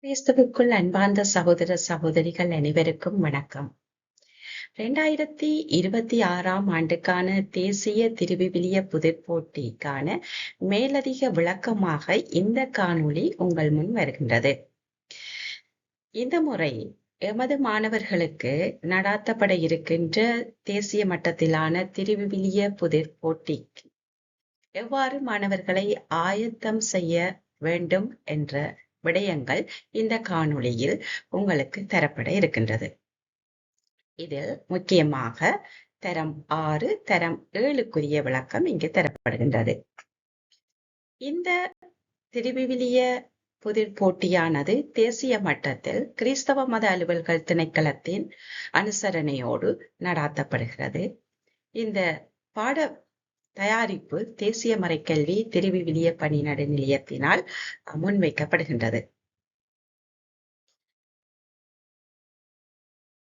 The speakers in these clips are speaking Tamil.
கிறிஸ்துவுக்குள் அன்பார்ந்த சகோதர சகோதரிகள் அனைவருக்கும் வணக்கம். 2026ஆம் ஆண்டுக்கான தேசிய திருவிவிலிய புதிர்போட்டிக்கான மேலதிக விளக்கமாக இந்த காணொளி உங்கள் முன் வருகின்றது. இந்த முறை எமது மாணவர்களுக்கு நடாத்தப்பட இருக்கின்ற தேசிய மட்டத்திலான திருவிவிலிய புதிர்போட்டி எவ்வாறு மாணவர்களை ஆயத்தம் செய்ய வேண்டும் என்ற விடயங்கள் இந்த காணொளியில் உங்களுக்கு தரப்பட இருக்கின்றது. இதில் முக்கியமாக தரம் 6, தரம் 7க்குரிய விளக்கம் இங்கு தரப்படுகின்றது. இந்த திருவிவிலிய புதிர் போட்டியானது தேசிய மட்டத்தில் கிறிஸ்தவ மத அலுவல்கள் திணைக்களத்தின் அனுசரணையோடு நடாத்தப்படுகிறது. இந்த பாட தயாரிப்பு தேசிய மறைக்கல்வி திருவிவிலிய பணி நடுநிலையத்தினால் முன்வைக்கப்படுகின்றது.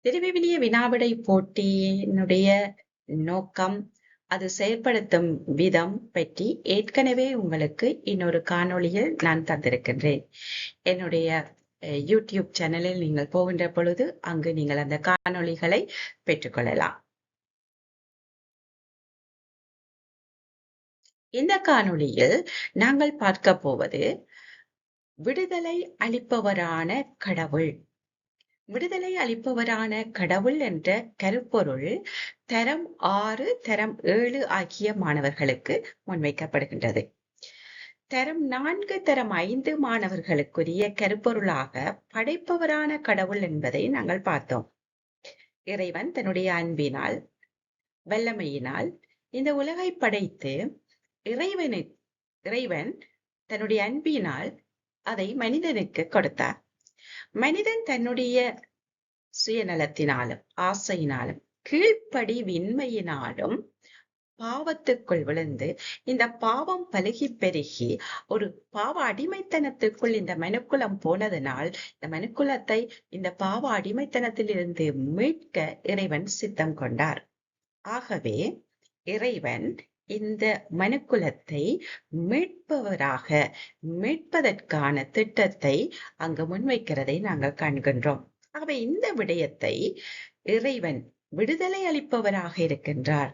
திருவிவிலிய வினாவிடை போட்டியினுடைய நோக்கம், அது செயல்படுத்தும் விதம் பற்றி ஏற்கனவே உங்களுக்கு இன்னொரு காணொளியில் நான் தந்திருக்கின்றேன். என்னுடைய யூடியூப் சேனலில் நீங்கள் போகின்ற பொழுது அங்கு நீங்கள் அந்த காணொளிகளை பெற்றுக்கொள்ளலாம். இந்த காணொளியில் நாங்கள் பார்க்க போவது விடுதலை அளிப்பவரான கடவுள். விடுதலை அளிப்பவரான கடவுள் என்ற கருப்பொருள் தரம் 6, தரம் 7 ஆகிய மாணவர்களுக்கு முன்வைக்கப்படுகின்றது. தரம் 4, தரம் 5 மாணவர்களுக்குரிய கருப்பொருளாக படைப்பவரான கடவுள் என்பதை நாங்கள் பார்த்தோம். இறைவன் தன்னுடைய அன்பினால், வல்லமையினால் இந்த உலகை படைத்து இறைவன் தன்னுடைய அன்பினால் அதை மனிதனுக்கு கொடுத்தார். மனிதன் தன்னுடைய சுயநலத்தினாலும் ஆசையினாலும் கீழ்ப்படிவின்மையினாலும் பாவத்துக்குள் விழுந்து இந்த பாவம் பலுகி பெருகி ஒரு பாவ அடிமைத்தனத்துக்குள் இந்த மனுக்குலம் போனதனால் இந்த மனுக்குலத்தை இந்த பாவ அடிமைத்தனத்தில் இருந்து மீட்க இறைவன் சித்தம் கொண்டார். ஆகவே இறைவன் இந்த மனுக்குலத்தை மீட்பதற்கான திட்டத்தை அங்கு முன்வைக்கிறதை நாங்கள் காண்கின்றோம். ஆகவே இந்த விடயத்தை இறைவன் விடுதலை அளிப்பவராக இருக்கின்றார்,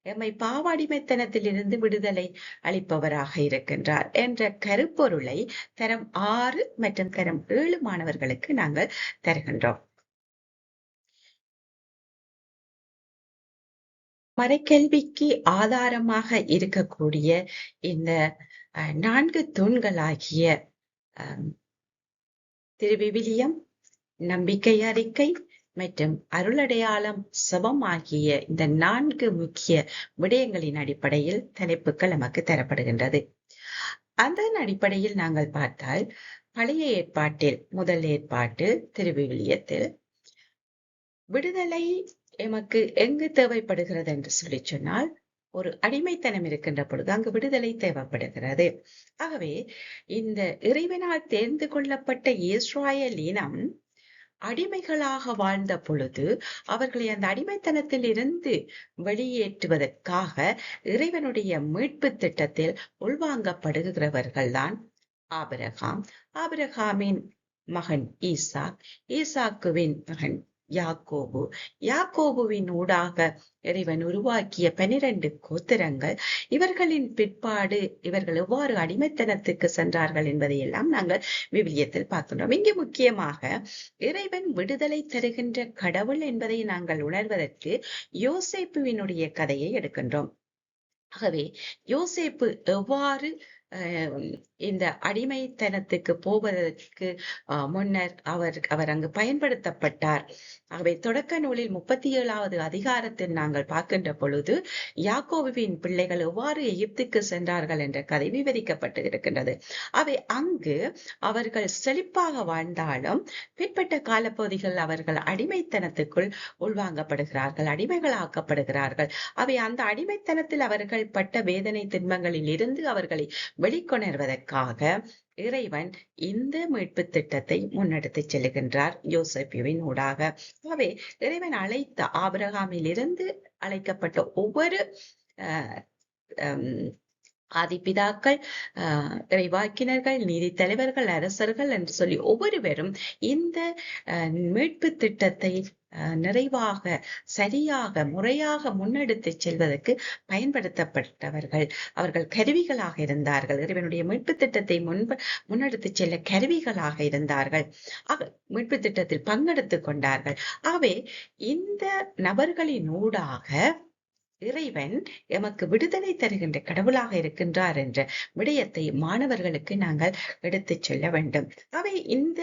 எம்மை பாவ அடிமைத்தனத்திலிருந்து விடுதலை அளிப்பவராக இருக்கின்றார் என்ற கருப்பொருளை தரம் 6 மற்றும் தரம் 7 மாணவர்களுக்கு நாங்கள் தருகின்றோம். மறைக்கல்விக்கு ஆதாரமாக இருக்கக்கூடிய இந்த 4 தூண்களாகிய திருவிவிலியம், நம்பிக்கை அறிக்கை மற்றும் அருளடையாளம், செபம் ஆகிய இந்த 4 முக்கிய விடயங்களின் அடிப்படையில் தலைப்புகள் நமக்கு தரப்படுகின்றது. அதன் அடிப்படையில் நாங்கள் பார்த்தால், பழைய ஏற்பாட்டில் முதல் ஏற்பாட்டு திருவிவிலியத்தில் விடுதலை எமக்கு எங்கு தேவைப்படுகிறது என்று சொல்லி சொன்னால், ஒரு அடிமைத்தனம் இருக்கின்ற பொழுது அங்கு விடுதலை தேவைப்படுகிறது. ஆகவே இந்த இறைவனால் தேர்ந்து கொள்ளப்பட்ட இஸ்ராயேல் இனம் அடிமைகளாக வாழ்ந்த பொழுது அவர்களை அந்த அடிமைத்தனத்தில் இருந்து வெளியேற்றுவதற்காக இறைவனுடைய மீட்பு திட்டத்தில் உள்வாங்கப்படுகிறவர்கள்தான் ஆபிரகாம், ஆபிரகாமின் மகன் ஈசாக், ஈசாக்குவின் மகன் யாக்கோபு, யாக்கோபுவின் ஊடாக இறைவன் உருவாக்கிய 12 கோத்திரங்கள். இவர்களின் பிற்பாடு இவர்கள் எவ்வாறு அடிமைத்தனத்துக்கு சென்றார்கள் என்பதையெல்லாம் நாங்கள் விவிலியத்தில் பார்க்கின்றோம். இங்கு முக்கியமாக இறைவன் விடுதலை தருகின்ற கடவுள் என்பதை நாங்கள் உணர்வதற்கு யோசேப்புவினுடைய கதையை எடுக்கின்றோம். ஆகவே யோசேப்பு எவ்வாறு இந்த அடிமைத்தனத்துக்கு போவதற்கு முன்னர் அவர் அங்கு பயன்படுத்தப்பட்டார். ஆகவே தொடக்க நூலில் 37வது அதிகாரத்தில் நாங்கள் பார்க்கின்ற பொழுது யாக்கோபுவின் பிள்ளைகள் எவ்வாறு எகிப்துக்கு சென்றார்கள் என்ற கதை விவரிக்கப்பட்டு இருக்கின்றது. அவை அங்கு அவர்கள் செழிப்பாக வாழ்ந்தாலும் பிற்பட்ட காலப்பகுதிகள் அவர்கள் அடிமைத்தனத்துக்குள் உள்வாங்கப்படுகிறார்கள், அடிமைகளாக்கப்படுகிறார்கள். அவை அந்த அடிமைத்தனத்தில் அவர்கள் பட்ட வேதனை துன்பங்களில் இருந்து அவர்களை வெளிக்கொணர்வதற்காக இறைவன் இந்த மீட்பு திட்டத்தை முன்னெடுத்து செல்கின்றார் யோசேப்புவின் ஊடாக. ஆகவே இறைவன் அழைத்த ஆபிரகாமில் இருந்து அழைக்கப்பட்ட ஒவ்வொரு ஆதிபிதாக்கள், இறைவாக்கினர்கள், நீதி தலைவர்கள், அரசர்கள் என்று சொல்லி ஒவ்வொருவரும் இந்த மீட்பு திட்டத்தை நிறைவாக, சரியாக, முறையாக முன்னெடுத்துச் செல்வதற்கு பயன்படுத்தப்பட்டவர்கள். அவர்கள் கருவிகளாக இருந்தார்கள். இறைவனுடைய மீட்பு திட்டத்தை முன்னெடுத்துச் செல்ல கருவிகளாக இருந்தார்கள். மீட்பு திட்டத்தில் பங்கெடுத்துக் கொண்டார்கள். ஆகவே இந்த நபர்களின் ஊடாக இறைவன் எமக்கு விடுதலை தருகின்ற கடவுளாக இருக்கின்றார் என்ற விடயத்தை மாணவர்களுக்கு நாங்கள் எடுத்துச் சொல்ல வேண்டும். அவை இந்த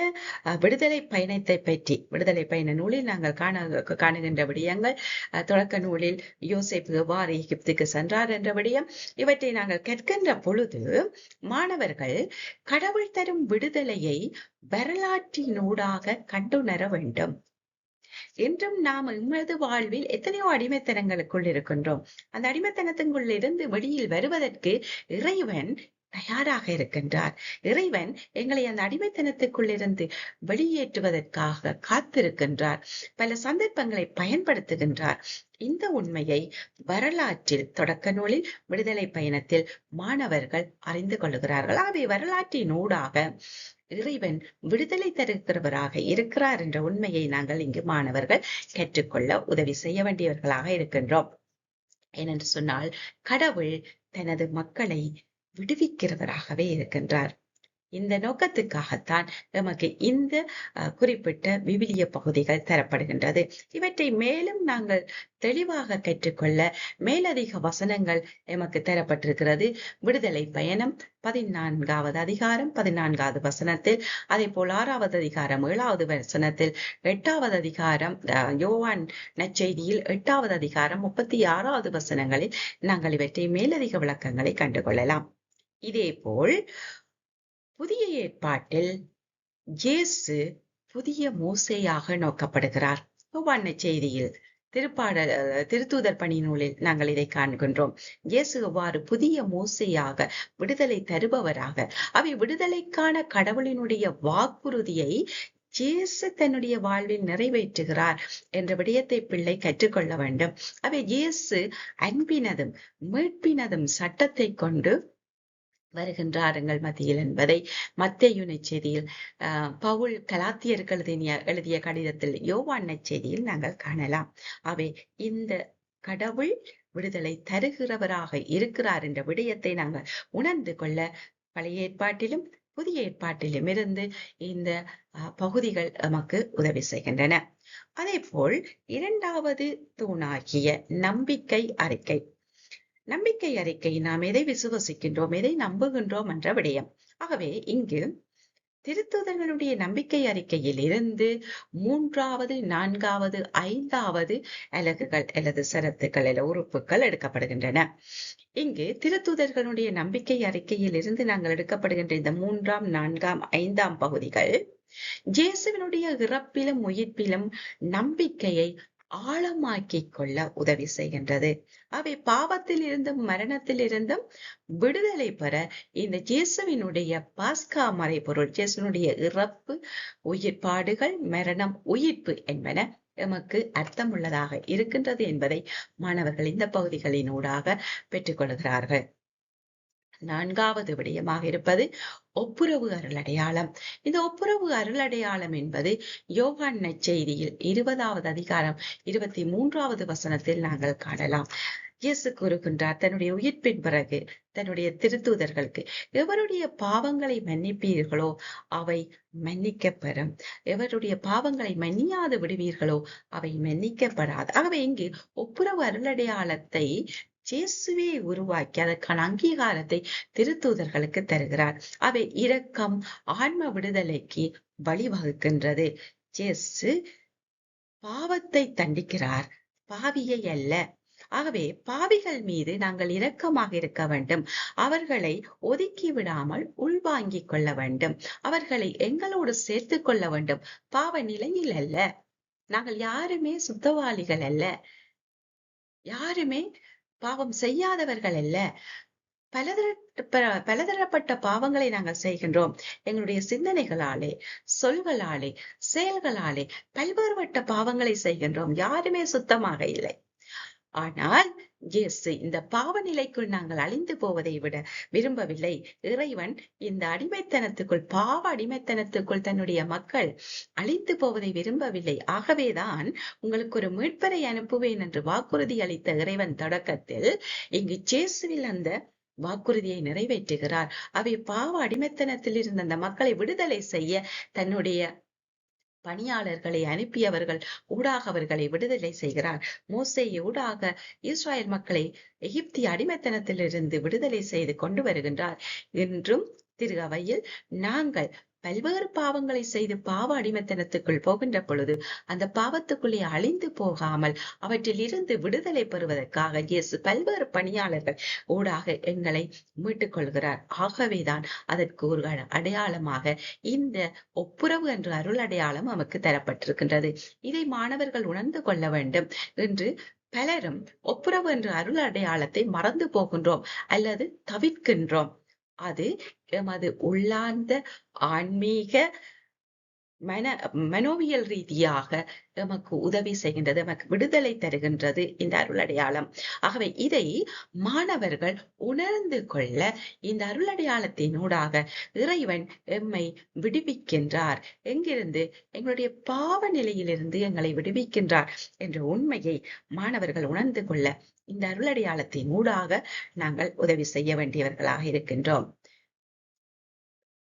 விடுதலை பயணத்தை பற்றி, விடுதலை பயண நூலில் நாங்கள் காணுகின்ற விடயங்கள், தொடக்க நூலில் யோசேப்பு எவ்வாறு எகிப்துக்கு சென்றார் என்ற விடயம், இவற்றை நாங்கள் கற்கின்ற பொழுது மாணவர்கள் கடவுள் தரும் விடுதலையை வரலாற்றினூடாக கண்டுணர வேண்டும். இன்றும் நாம் எமது வாழ்வில் எத்தனையோ அடிமைத்தனங்களுக்குள் இருக்கின்றோம். அந்த அடிமைத்தனத்துக்குள் இருந்து வெளியில் வருவதற்கு இறைவன் தயாராக இருக்கின்றார். இறைவன் எங்களை அந்த அடிமைத்தனத்துக்குள் இருந்து வெளியேற்றுவதற்காக காத்திருக்கின்றார். பல சந்தர்ப்பங்களை பயன்படுத்துகின்றார். இந்த உண்மையை வரலாற்றில், தொடக்க நூலில், விடுதலை பயணத்தில் மாணவர்கள் அறிந்து கொள்கிறார்கள். ஆகவே வரலாற்றின் ஊடாக இறைவன் விடுதலை தருகிறவராக இருக்கிறார் என்ற உண்மையை நாங்கள் இங்கு மாணவர்கள் கற்றுக்கொள்ள உதவி செய்ய வேண்டியவர்களாக இருக்கின்றோம். ஏனென்று சொன்னால் கடவுள் தனது மக்களை விடுவிக்கிறவராகவே இருக்கின்றார். இந்த நோக்கத்துக்காகத்தான் நமக்கு இந்த குறிப்பிட்ட விவிலிய பகுதிகள் தரப்படுகின்றது. இவற்றை மேலும் நாங்கள் தெளிவாக கற்றுக்கொள்ள மேலதிக வசனங்கள் எமக்கு தரப்பட்டிருக்கிறது. விடுதலை பயணம் 14வது அதிகாரம் 14வது வசனத்தில், அதே போல் 6வது அதிகாரம் 7வது வசனத்தில், 8வது அதிகாரம் யோவான் நற்செய்தியில் 8வது அதிகாரம் 36வது வசனங்களில் நாங்கள் இவற்றை மேலதிக விளக்கங்களை கண்டுகொள்ளலாம். இதே போல் புதிய ஏற்பாட்டில் இயேசு புதிய மோசேயாக நோக்கப்படுகிறார். யோவான் நற்செய்தியில், திருத்தூதர் பணி நூலில் நாங்கள் இதை காண்கின்றோம். இயேசு எவ்வாறு புதிய மோசேயாக, விடுதலை தருபவராக, அவை விடுதலைக்கான கடவுளினுடைய வாக்குறுதியை இயேசு தன்னுடைய வாழ்வில் நிறைவேற்றுகிறார் என்ற விடயத்தை பிள்ளை கற்றுக்கொள்ள வேண்டும். அவை இயேசு அன்பினதும் மீட்பினதும் சட்டத்தை கொண்டு வருகின்றார் எங்கள் மத்தியில் என்பதை மத்தேயு நற்செய்தியில், பவுல் கலாத்தியர்கள் எழுதிய கடிதத்தில், யோவான் நற்செய்தியில் நாங்கள் காணலாம். அவை இந்த கடவுள் விடுதலை தருகிறவராக இருக்கிறார் என்ற விடயத்தை நாங்கள் உணர்ந்து கொள்ள பழைய ஏற்பாட்டிலும் புதிய ஏற்பாட்டிலும் இருந்து இந்த பகுதிகள் நமக்கு உதவி செய்கின்றன. அதே போல் 2வது தூணாகிய நம்பிக்கை அறிக்கை. நம்பிக்கை அறிக்கை நாம் எதை விசுவசிக்கின்றோம், எதை நம்புகின்றோம் என்ற விடயம். ஆகவே இங்கு திருத்தூதர்களுடைய நம்பிக்கை அறிக்கையில் இருந்து 3வது, 4வது, 5வது அலகுகள் அல்லது சரத்துக்கள் அல்ல உறுப்புகள் எடுக்கப்படுகின்றன. இங்கு திருத்தூதர்களுடைய நம்பிக்கை அறிக்கையில் இருந்து நாங்கள் எடுக்கப்படுகின்ற இந்த 3ஆம், 4ஆம், 5ஆம் பகுதிகள் இயேசுவினுடைய இறப்பிலும் உயிர்ப்பிலும் நம்பிக்கையை ஆழமாக்கிக் கொள்ள உதவி செய்கின்றது. அவை பாவத்தில் இருந்தும் மரணத்தில் இருந்தும் விடுதலை பெற இந்த இயேசுவினுடைய பாஸ்கா மறைபொருள், இயேசுவினுடைய இறப்பு, உயிர்ப்பாடுகள், மரணம், உயிர்ப்பு என்பன எமக்கு அர்த்தமுள்ளதாக இருக்கின்றது என்பதை மாணவர்கள் இந்த பகுதிகளினூடாக பெற்றுக்கொள்கிறார்கள். 4வது விடயமாக இருப்பது ஒப்புரவு அருளடையாளம். இந்த ஒப்புரவு அருளடையாளம் என்பது யோவான் நற்செய்தியில் 20வது அதிகாரம் 23வது வசனத்தில் நாங்கள் காணலாம். இயேசு கூறுகின்றார் தன்னுடைய உயிர்ப்பின் பிறகு தன்னுடைய திருத்தூதர்களுக்கு, எவருடைய பாவங்களை மன்னிப்பீர்களோ அவை மன்னிக்கப்பெறும், எவருடைய பாவங்களை மன்னியாது விடுவீர்களோ அவை மன்னிக்கப்படாது. ஆகவே இங்கு ஒப்புரவு அருளடையாளத்தை இயேசுவே உருவாக்கி அதற்கான அங்கீகாரத்தை திருத்தூதர்களுக்கு தருகிறார். அவை இரக்கம், ஆன்ம விடுதலைக்கு வழிவகுக்கின்றது. இயேசு பாவத்தை தண்டிக்கிறார், பாவியை அல்ல. ஆகவே பாவிகள் மீது நாங்கள் இரக்கமாக இருக்க வேண்டும். அவர்களை ஒதுக்கி விடாமல் உள்வாங்கிக் கொள்ள வேண்டும். அவர்களை எங்களோடு சேர்த்து கொள்ள வேண்டும். பாவ நிலையில் அல்ல. நாங்கள் யாருமே சுத்தவாளிகள் அல்ல, யாருமே பாவம் செய்யாதவர்கள் அல்ல. பலதரப்பட்ட பாவங்களை நாங்கள் செய்கின்றோம். எங்களுடைய சிந்தனைகளாலே, சொல்களாலே, செயல்களாலே பல்வேறுபட்ட பாவங்களை செய்கின்றோம். யாருமே சுத்தமாக இல்லை. ஆனால் இயேசு இந்த பாவ நிலைக்குள் நாங்கள் அழிந்து போவதை விட விரும்பவில்லை. இறைவன் இந்த அடிமைத்தனத்துக்குள், பாவ அடிமைத்தனத்துக்குள் தன்னுடைய மக்கள் அழிந்து போவதை விரும்பவில்லை. ஆகவேதான் உங்களுக்கு ஒரு மீட்பரை அனுப்புவேன் என்று வாக்குறுதி அளித்த இறைவன் தொடக்கத்தில் இங்கு இயேசுவில் அந்த வாக்குறுதியை நிறைவேற்றுகிறார். அவை பாவ அடிமைத்தனத்தில் இருந்த அந்த மக்களை விடுதலை செய்ய தன்னுடைய பணியாளர்களை அனுப்பியவர்கள் ஊடாக அவர்களை விடுதலை செய்கிறார். மோசே ஊடாக இஸ்ராயல் மக்களை எகிப்திய அடிமைத்தனத்திலிருந்து விடுதலை செய்து கொண்டு வருகின்றார். இன்றும் திரு அவையில் நாங்கள் பல்வேறு பாவங்களை செய்து பாவ அடிமைத்தனத்துக்குள் போகின்ற பொழுது அந்த பாவத்துக்குள்ளே அழிந்து போகாமல் அவற்றில் இருந்து விடுதலை பெறுவதற்காக இயேசு பல்வேறு பணியாளர்கள் ஊடாக எங்களை மீட்டுக் கொள்கிறார். ஆகவேதான் அதற்கு ஒரு அடையாளமாக இந்த ஒப்புரவு என்ற அருள் அடையாளம் நமக்கு தரப்பட்டிருக்கின்றது. இதை மாணவர்கள் உணர்ந்து கொள்ள வேண்டும். என்று பலரும் ஒப்புரவு என்ற அருள் அடையாளத்தை மறந்து போகின்றோம் அல்லது தவிர்க்கின்றோம். அது எமது உள்ளார்ந்த ஆன்மீக மனோவியல் ரீதியாக எமக்கு உதவி செய்கின்றது, எமக்கு விடுதலை தருகின்றது இந்த அருளடையாளம். ஆகவே இதை மாணவர்கள் உணர்ந்து கொள்ள இந்த அருளடையாளத்தினூடாக இறைவன் எம்மை விடுவிக்கின்றார். எங்கிருந்து? எங்களுடைய பாவ நிலையிலிருந்து எங்களை விடுவிக்கின்றார் என்ற உண்மையை மாணவர்கள் உணர்ந்து கொள்ள இந்த அருளடையாளத்தினூடாக நாங்கள் உதவி செய்ய வேண்டியவர்களாக இருக்கின்றோம்.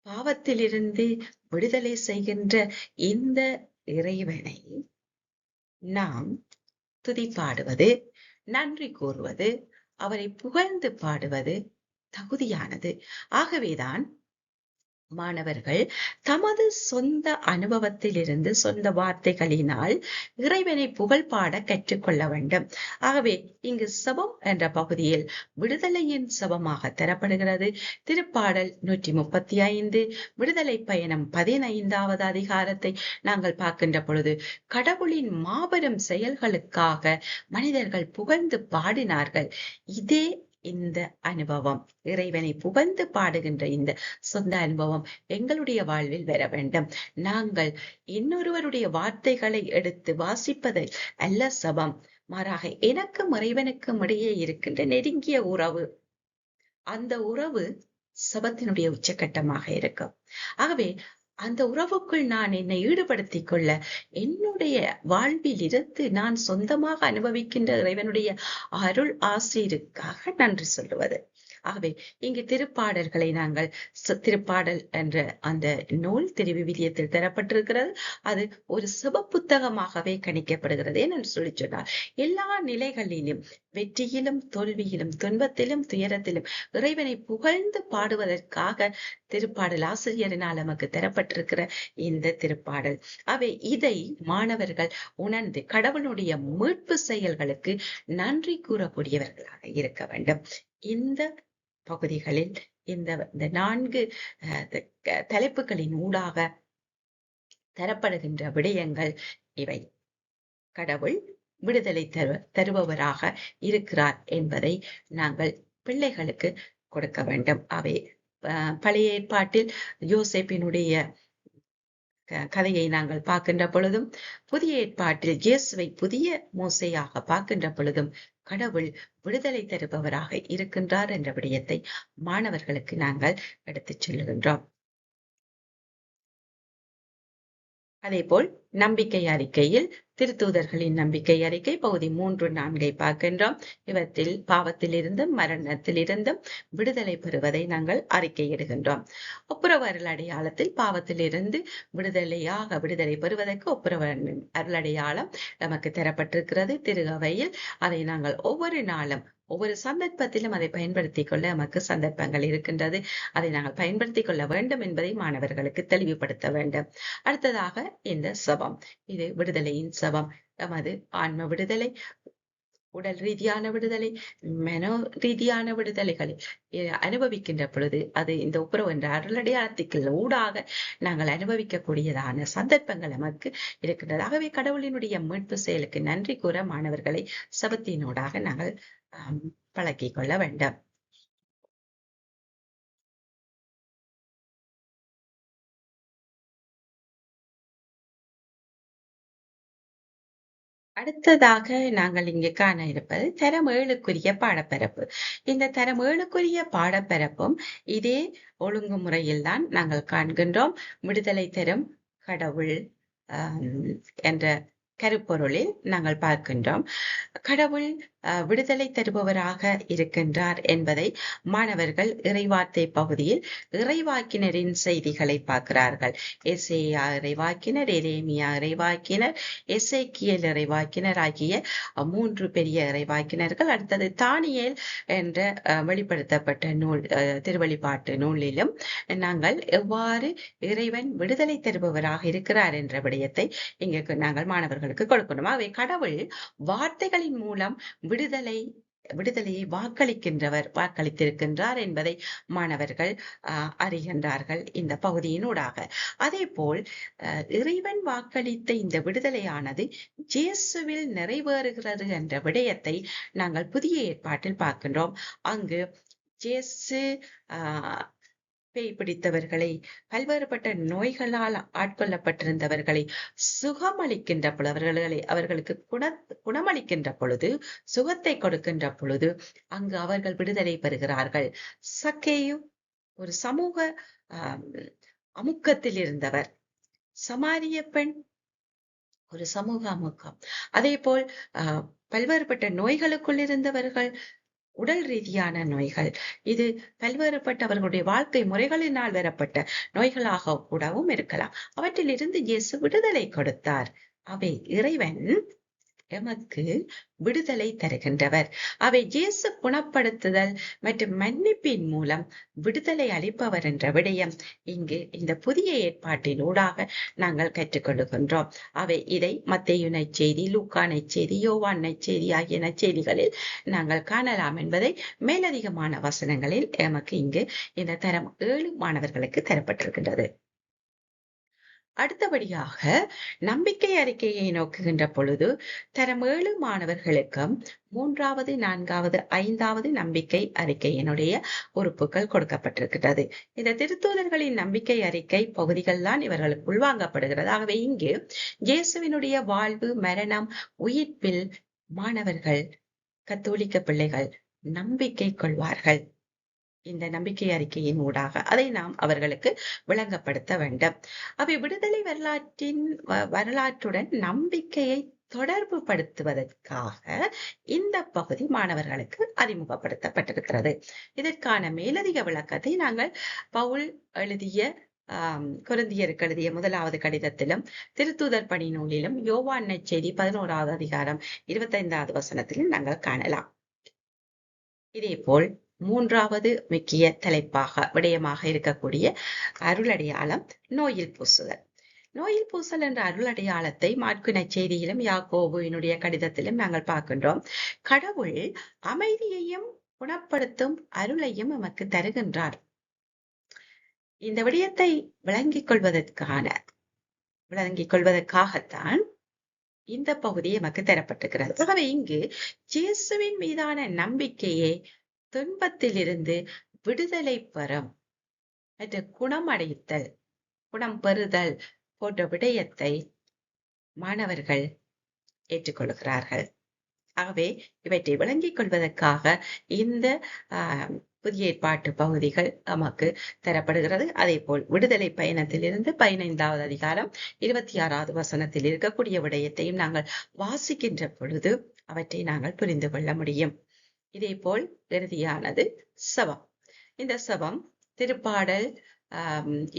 பாவத்திலிருந்து விடுதலை செய்கின்ற இந்த இறைவனை நாம் துதிப்பாடுவது, நன்றி கூறுவது, அவரை புகழ்ந்து பாடுவது தகுதியானது. ஆகவேதான் மாணவர்கள் தமது சொந்த அனுபவத்திலிருந்து சொந்த வார்த்தைகளினால் இறைவனை புகழ் பாட கற்றுக்கொள்ள வேண்டும். ஆகவே இங்கு செபம் என்ற பகுதியில் விடுதலையின் செபமாக தரப்படுகிறது. திருப்பாடல் 135 விடுதலை பயணம் 15வது அதிகாரத்தை நாங்கள் பார்க்கின்ற பொழுது கடவுளின் மாபெரும் செயல்களுக்காக மனிதர்கள் புகழ்ந்து பாடினார்கள். இதே இந்த அனுபவம், இறைவனை புகழ்ந்து பாடுகின்ற இந்த சொந்த அனுபவம் எங்களுடைய வாழ்வில் வர வேண்டும். நாங்கள் இன்னொருவருடைய வார்த்தைகளை எடுத்து வாசிப்பது அல்ல செபம். மாறாக எனக்கும் இறைவனுக்கும் இடையே இருக்கின்ற நெருங்கிய உறவு, அந்த உறவு செபத்தினுடைய உச்சகட்டமாக இருக்கும். ஆகவே அந்த உறவுக்குள் நான் என்னை ஈடுபடுத்திக் கொள்ள என்னுடைய வாழ்வில் இருந்து நான் சொந்தமாக அனுபவிக்கின்ற இறைவனுடைய அருள் ஆசிரியருக்காக நன்றி சொல்லுவது. ஆகவே இங்கு திருப்பாடல்களை நாங்கள் திருப்பாடல் என்ற அந்த நூல் திருவிவிலியத்தில் தரப்பட்டிருக்கிறது. அது ஒரு செப புத்தகமாகவே கணிக்கப்படுகிறது. ஏனென்று சொல்லி சொன்னார், எல்லா நிலைகளிலும், வெற்றியிலும் தோல்வியிலும் துன்பத்திலும் துயரத்திலும் இறைவனை புகழ்ந்து பாடுவதற்காக திருப்பாடல் ஆசிரியரினால் நமக்கு தரப்பட்டிருக்கிற இந்த திருப்பாடல். அவை இதை மாணவர்கள் உணர்ந்து கடவுளுடைய மீட்பு செயல்களுக்கு நன்றி கூறக்கூடியவர்களாக இருக்க வேண்டும். இந்த பகுதிகளில் இந்த 4 தலைப்புகளின் ஊடாக தரப்படுகின்ற விடயங்கள் இவை. கடவுள் விடுதலை தருபவராக இருக்கிறார் என்பதை நாங்கள் பிள்ளைகளுக்கு கொடுக்க வேண்டும். அவை பழைய ஏற்பாட்டில் யோசேப்பினுடைய கதையை நாங்கள் பார்க்கின்ற பொழுதும், புதிய ஏற்பாட்டில் இயேசுவை புதிய மோசேயாக பார்க்கின்ற பொழுதும் கடவுள் விடுதலை தருபவராக இருக்கின்றார் என்ற விடயத்தை மாணவர்களுக்கு நாங்கள் எடுத்துச் சொல்லுகின்றோம். அதேபோல் நம்பிக்கை அறிக்கையில் திருத்தூதர்களின் நம்பிக்கை அறிக்கை பகுதி 3, 4 பார்க்கின்றோம். இவற்றில் பாவத்திலிருந்தும் மரணத்திலிருந்தும் விடுதலை பெறுவதை நாங்கள் அறிக்கையிடுகின்றோம். ஒப்புரவு அருள் அடையாளத்தில் பாவத்திலிருந்து விடுதலை பெறுவதற்கு ஒப்புரவு அருளடையாளம் நமக்கு தரப்பட்டிருக்கிறது திரு அவையில். அதை நாங்கள் ஒவ்வொரு நாளும் ஒவ்வொரு சந்தர்ப்பத்திலும் அதை பயன்படுத்திக் கொள்ள நமக்கு சந்தர்ப்பங்கள் இருக்கின்றது. அதை நாங்கள் பயன்படுத்திக் கொள்ள வேண்டும் என்பதை மாணவர்களுக்கு தெளிவுபடுத்த வேண்டும். அடுத்ததாக இந்த செபம், இது விடுதலையின் செபம். நமது ஆன்ம விடுதலை, உடல் ரீதியான விடுதலை, மனோ ரீதியான விடுதலைகளை அனுபவிக்கின்ற பொழுது அது இந்த ஒப்புரவு என்ற அருளடையாளத்துக்கு ஊடாக நாங்கள் அனுபவிக்கக்கூடியதான சந்தர்ப்பங்கள் நமக்கு இருக்கின்றது. ஆகவே கடவுளினுடைய மீட்பு செயலுக்கு நன்றி கூற மாணவர்களை செபத்தினூடாக நாங்கள் பழக்கிக் கொள்ள வேண்டும். அடுத்ததாக நாங்கள் இங்கு காண இருப்பது தரம் 7க்குரிய பாடப்பரப்பு. இந்த தரம் 7க்குரிய பாடப்பரப்பும் இதே ஒழுங்குமுறையில்தான் நாங்கள் காண்கின்றோம். விடுதலை தரும் கடவுள் என்ற கருப்பொருளில் நாங்கள் பார்க்கின்றோம். கடவுள் விடுதலை தருபவராக இருக்கின்றார் என்பதை மாணவர்கள் இறைவார்த்தை பகுதியில் இறைவாக்கினரின் செய்திகளை பார்க்கிறார்கள். எசேயா இறைவாக்கினர், எரேமியா இறைவாக்கினர், எசேக்கியேல் இறைவாக்கினர் ஆகிய 3 பெரிய இறைவாக்கினர்கள். அடுத்தது தானியேல் என்ற வெளிப்படுத்தப்பட்ட நூல், திருவெளிப்பாட்டு நூலிலும் நாங்கள் எவ்வாறு இறைவன் விடுதலை தருபவராக இருக்கிறார் என்ற விடயத்தை இங்கு நாங்கள் மாணவர்களுக்கு கொடுக்கணும். ஆகவே கடவுள் வார்த்தைகளின் மூலம் விடுதலையை வாக்களித்திருக்கின்றார் என்பதை மாணவர்கள் அறிகின்றார்கள் இந்த பகுதியினூடாக. அதே போல் இறைவன் வாக்களித்த இந்த விடுதலையானது இயேசுவில் நிறைவேறுகிறது என்ற விடயத்தை நாங்கள் புதிய ஏற்பாட்டில் பார்க்கின்றோம். அங்கு இயேசு பேய் பிடித்தவர்களை, பல்வேறுபட்ட நோய்களால் ஆட்கொள்ளப்பட்டிருந்தவர்களை சுகமளிக்கின்ற பொழுது, அவர்களுக்கு குணமளிக்கின்ற பொழுது, சுகத்தை கொடுக்கின்ற பொழுது அங்கு அவர்கள் விடுதலை பெறுகிறார்கள். சக்கேயு ஒரு சமூக அமுக்கத்தில் இருந்தவர். சமாரிய பெண் ஒரு சமூக அமுக்கம். அதே போல் பல்வேறுபட்ட நோய்களுக்குள் இருந்தவர்கள், உடல் ரீதியான நோய்கள், இது பல்வேறுபட்டவர்களுடைய வாழ்க்கை முறைகளினால் வரப்பட்ட நோய்களாக கூடவும் இருக்கலாம். அவற்றிலிருந்து இயேசு விடுதலை கொடுத்தார். அவை இறைவன் எமக்கு விடுதலை தருகின்றவர். அவை இயேசு குணப்படுத்துதல் மற்றும் மன்னிப்பின் மூலம் விடுதலை அளிப்பவர் என்ற விடயம் இங்கு இந்த புதிய ஏற்பாட்டின் ஊடாக நாங்கள் கற்றுக்கொள்ளுகின்றோம். அவை இதை மத்தேயு நற்செய்தி, லூக்கா நற்செய்தி, யோவான் நற்செய்தி ஆகிய நற்செய்திகளில் நாங்கள் காணலாம் என்பதை மேலதிகமான வசனங்களில் எமக்கு இங்கு இந்த தரம் 7 மாணவர்களுக்கு தரப்பட்டிருக்கின்றது. அடுத்தபடியாக நம்பிக்கை அறிக்கையை நோக்குகின்ற பொழுது தரம் 7 மாணவர்களுக்கும் 3வது, 4வது, 5வது நம்பிக்கை அறிக்கையினுடைய உறுப்புகள் கொடுக்கப்பட்டிருக்கிறது. இந்த திருத்தூதர்களின் நம்பிக்கை அறிக்கை பகுதிகள் தான் இவர்களுக்கு உள்வாங்கப்படுகிறது. ஆகவே இங்கு இயேசுவினுடைய வாழ்வு, மரணம், உயிர்ப்பில் மாணவர்கள், கத்தோலிக்க பிள்ளைகள் நம்பிக்கை கொள்வார்கள். இந்த நம்பிக்கை அறிக்கையின் ஊடாக அதை நாம் அவர்களுக்கு விளங்கப்படுத்த வேண்டும். அவை விடுதலை வரலாற்றுடன் நம்பிக்கையை தொடர்பு படுத்துவதற்காக இந்த பகுதி மாணவர்களுக்கு அறிமுகப்படுத்தப்பட்டிருக்கிறது. இதற்கான மேலதிக விளக்கத்தை நாங்கள் பவுல் எழுதிய கொரிந்தியருக்கு எழுதிய 1வது கடிதத்திலும், திருத்தூதர் பணி நூலிலும், யோவான் நற்செய்தி 11வது அதிகாரம் 25வது வசனத்திலும் நாங்கள் காணலாம். இதேபோல் 3வது முக்கிய தலைப்பாக விடயமாக இருக்கக்கூடிய அருளடையாளம் நோயில் பூசுதல். நோயில் பூசல் என்ற அருளடையாளத்தை மாற்கு நற்செய்தியிலும் யாக்கோபுவினுடைய கடிதத்திலும் நாங்கள் பார்க்கின்றோம். கடவுள் அமைதியையும் குணப்படுத்தும் அருளையும் நமக்கு தருகின்றார். இந்த விடயத்தை விளங்கிக் கொள்வதற்காகத்தான் இந்த பகுதி நமக்கு தரப்பட்டிருக்கிறது. ஆகவே இங்கு இயேசுவின் மீதான நம்பிக்கையே துன்பத்திலிருந்து விடுதலை பெறும் மற்றும் குணமடைத்தல், குணம் பெறுதல் போன்ற விடயத்தை மாணவர்கள் ஏற்றுக்கொள்கிறார்கள். ஆகவே இவற்றை விளங்கிக் கொள்வதற்காக இந்த புதிய ஏற்பாட்டு பகுதிகள் நமக்கு தரப்படுகிறது. அதே போல் விடுதலை பயணத்திலிருந்து 15வது அதிகாரம் 26வது வசனத்தில் இருக்கக்கூடிய விடயத்தையும் நாங்கள் வாசிக்கின்ற பொழுது அவற்றை நாங்கள் புரிந்து கொள்ள முடியும். இதே போல் இறுதியானது சபம். இந்த சபம் திருப்பாடல்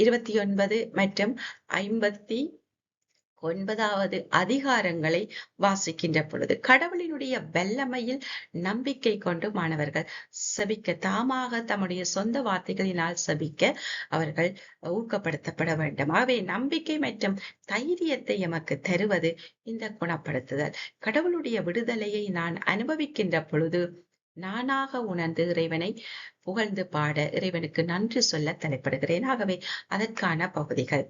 29 மற்றும் 59வது அதிகாரங்களை வாசிக்கின்ற பொழுது கடவுளினுடைய வல்லமையில் நம்பிக்கை கொண்டு மாணவர்கள் சபிக்க, தாமாக தம்முடைய சொந்த வார்த்தைகளினால் சபிக்க அவர்கள் ஊக்கப்படுத்தப்பட வேண்டும். ஆகவே நம்பிக்கை மற்றும் தைரியத்தை எமக்கு தருவது இந்த குணப்படுத்துதல். கடவுளுடைய விடுதலையை நான் அனுபவிக்கின்ற பொழுது நானாக உணர்ந்து இறைவனை புகழ்ந்து பாட, இறைவனுக்கு நன்றி சொல்ல தலைப்படுகிறேன். ஆகவே அதற்கான பகுதிகள்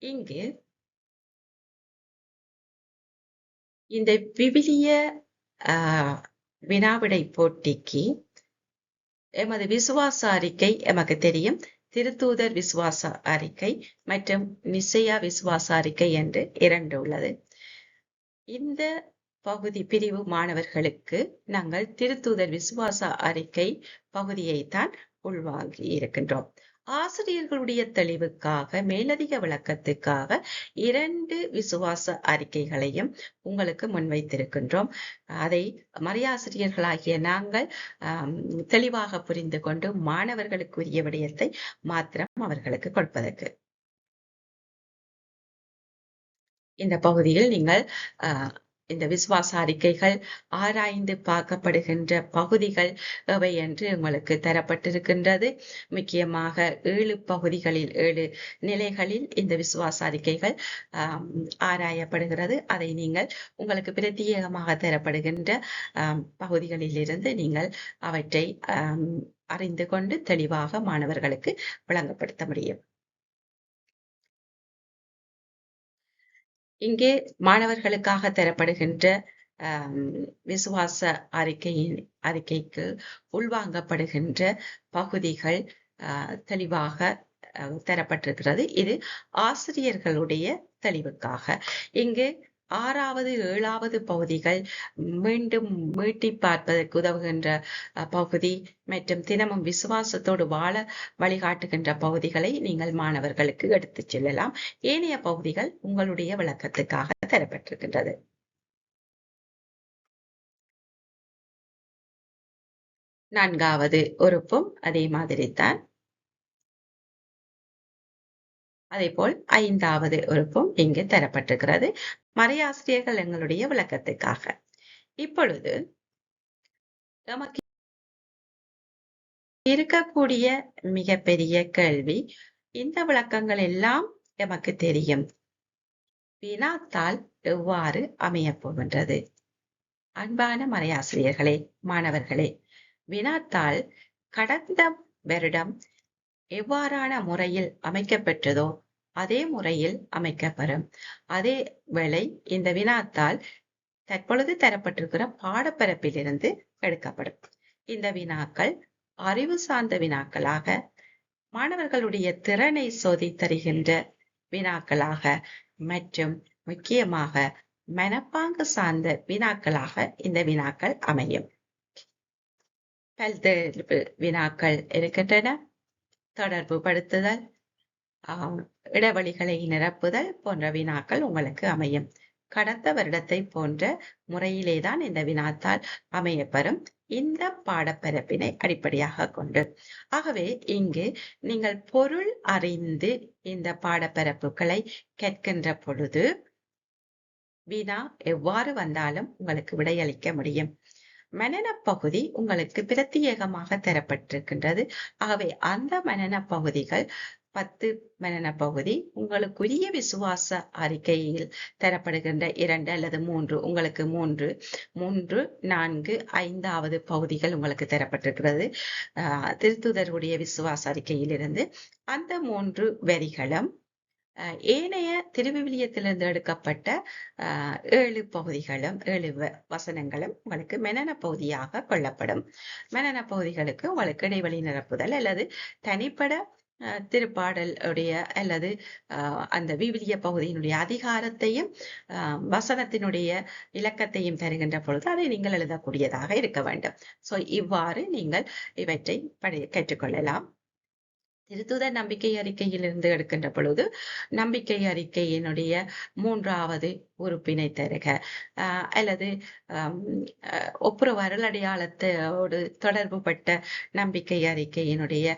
இங்கு இந்த விவிலிய வினாவிடை போட்டிக்கு எமது விசுவாச அறிக்கை எமக்கு தெரியும். திருத்தூதர் விசுவாச அறிக்கை மற்றும் நிசையா விசுவாச அறிக்கை என்று 2 உள்ளது. இந்த பகுதி பிரிவு மாணவர்களுக்கு நாங்கள் திருத்தூதர் விசுவாச அறிக்கை பகுதியைத்தான் உள்வாங்கி இருக்கின்றோம். ஆசிரியர்களுடைய தெளிவுக்காக மேலதிக விளக்கத்துக்காக 2 விசுவாச அறிக்கைகளையும் உங்களுக்கு முன்வைத்திருக்கின்றோம். அதை மறையாசிரியர்களாகிய நாங்கள் தெளிவாக புரிந்து கொண்டு மாணவர்களுக்குரிய விடயத்தை மாத்திரம் அவர்களுக்கு கொடுப்பதற்கு. இந்த பகுதியில் நீங்கள் இந்த விசுவாச அறிக்கைகள் ஆராய்ந்து பார்க்கப்படுகின்ற பகுதிகள் எவை என்று உங்களுக்கு தரப்பட்டிருக்கின்றது. முக்கியமாக 7 பகுதிகளில் 7 நிலைகளில் இந்த விசுவாச அறிக்கைகள் ஆராயப்படுகிறது. அதை நீங்கள் உங்களுக்கு பிரத்யேகமாக தரப்படுகின்ற பகுதிகளில் இருந்து நீங்கள் அவற்றை அறிந்து கொண்டு தெளிவாக மாணவர்களுக்கு விளங்கப்படுத்த முடியும். இங்கே மாணவர்களுக்காக தரப்படுகின்ற விசுவாச அறிக்கைக்கு உள்வாங்கப்படுகின்ற பகுதிகள் தெளிவாக தரப்பட்டிருக்கிறது. இது ஆசிரியர்களுடைய தெளிவுக்காக. இங்கு 6வது 7வது பகுதிகள் மீண்டும் மீட்டி பார்ப்பதற்கு உதவுகின்ற பகுதி மற்றும் தினமும் விசுவாசத்தோடு வாழ வழிகாட்டுகின்ற பகுதிகளை நீங்கள் மாணவர்களுக்கு எடுத்துச் செல்லலாம். ஏனைய பகுதிகள் உங்களுடைய விளக்கத்துக்காக தரப்பட்டிருக்கின்றது. நான்காவது உறுப்பும் அதே மாதிரித்தான். அதேபோல் 5வது உறுப்பும் இங்கு தரப்பட்டிருக்கிறது மறையாசிரியர்கள் எங்களுடைய விளக்கத்துக்காக. இப்பொழுது நமக்கு இருக்கக்கூடிய மிகப்பெரிய கேள்வி, இந்த விளக்கங்கள் எல்லாம் எமக்கு தெரியும், வினாத்தாள் எவ்வாறு அமையப் போகின்றது? அன்பான மறையாசிரியர்களே, மாணவர்களே, வினாத்தாள் கடந்த வருடம் எவ்வாறான முறையில் அமைக்கப்பெற்றதோ அதே முறையில் அமைக்கப்பெறும். அதே வேளை இந்த வினாத்தாள் தற்பொழுது தரப்பட்டிருக்கிற பாடப்பரப்பிலிருந்து எடுக்கப்படும். இந்த வினாக்கள் அறிவு சார்ந்த வினாக்களாக, மாணவர்களுடைய திறனை சோதித்தருகின்ற வினாக்களாக மற்றும் முக்கியமாக மனப்பாங்கு சார்ந்த வினாக்களாக இந்த வினாக்கள் அமையும். பல்தேர்வு வினாக்கள் இருக்கின்றன. தொடர்பு படுத்துதல், இடைவெளிகளை நிரப்புதல் போன்ற வினாக்கள் உங்களுக்கு அமையும். கடந்த வருடத்தை போன்ற முறையிலேதான் இந்த வினாத்தாள் அமையப்பெறும், இந்த பாடப்பரப்பினை அடிப்படையாக கொண்டு. ஆகவே இங்கு நீங்கள் பொருள் அறிந்து இந்த பாடப்பரப்புகளை கேட்கின்ற பொழுது வினா எவ்வாறு வந்தாலும் உங்களுக்கு விடையளிக்க முடியும். மனன பகுதி உங்களுக்கு பிரத்யேகமாக தரப்பட்டிருக்கின்றது. ஆகவே அந்த மனன பகுதிகள் 10 மனன பகுதி உங்களுக்குரிய விசுவாச அறிக்கையில் தரப்படுகின்ற 2 அல்லது 3, உங்களுக்கு 3, 4, 5வது பகுதிகள் உங்களுக்கு தரப்பட்டிருக்கிறது. திருத்துதருடைய விசுவாச அறிக்கையிலிருந்து அந்த 3 வரிகளும் ஏனைய திருவிவிலியத்திலிருந்து எடுக்கப்பட்ட 7 பகுதிகளும் 7 வசனங்களும் உங்களுக்கு மனன பகுதியாக கொள்ளப்படும். மனன பகுதிகளுக்கு உங்களுக்கு இடைவெளி நிரப்புதல் அல்லது தனிப்பட திருப்பாடல் உடைய அல்லது அந்த விவிலிய பகுதியினுடைய அதிகாரத்தையும் வசனத்தினுடைய இலக்கத்தையும் தருகின்ற பொழுது அதை நீங்கள் எழுதக்கூடியதாக இருக்க வேண்டும். சோ இவ்வாறு நீங்கள் இவற்றை கற்றுக்கொள்ளலாம். திருத்துதர் நம்பிக்கை அறிக்கையிலிருந்து எடுக்கின்ற பொழுது நம்பிக்கை அறிக்கையினுடைய 3வது உறுப்பினை தருக அல்லது ஒப்புரவு அருளடையாளத்தோடு தொடர்புபட்ட நம்பிக்கை அறிக்கையினுடைய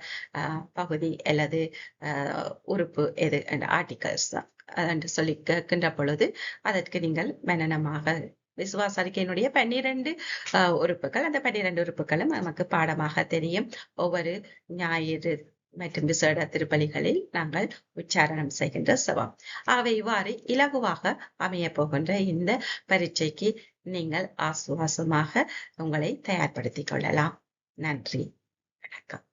பகுதி அல்லது உறுப்பு எது ஆர்டிகல்ஸ் தான் என்று சொல்லி கேட்கின்ற பொழுது அதற்கு நீங்கள் மனனமாக விசுவாச அறிக்கையினுடைய 12 உறுப்புகள், அந்த 12 உறுப்புகளும் நமக்கு பாடமாக தெரியும். ஒவ்வொரு ஞாயிறு மற்றும் விசேட திருப்பலிகளில் நாங்கள் உச்சாரணம் செய்கின்ற சபம். ஆகவே இவ்வாறு இலகுவாக அமைய போகின்ற இந்த பரீட்சைக்கு நீங்கள் ஆசுவாசமாக உங்களை தயார்படுத்திக் கொள்ளலாம். நன்றி, வணக்கம்.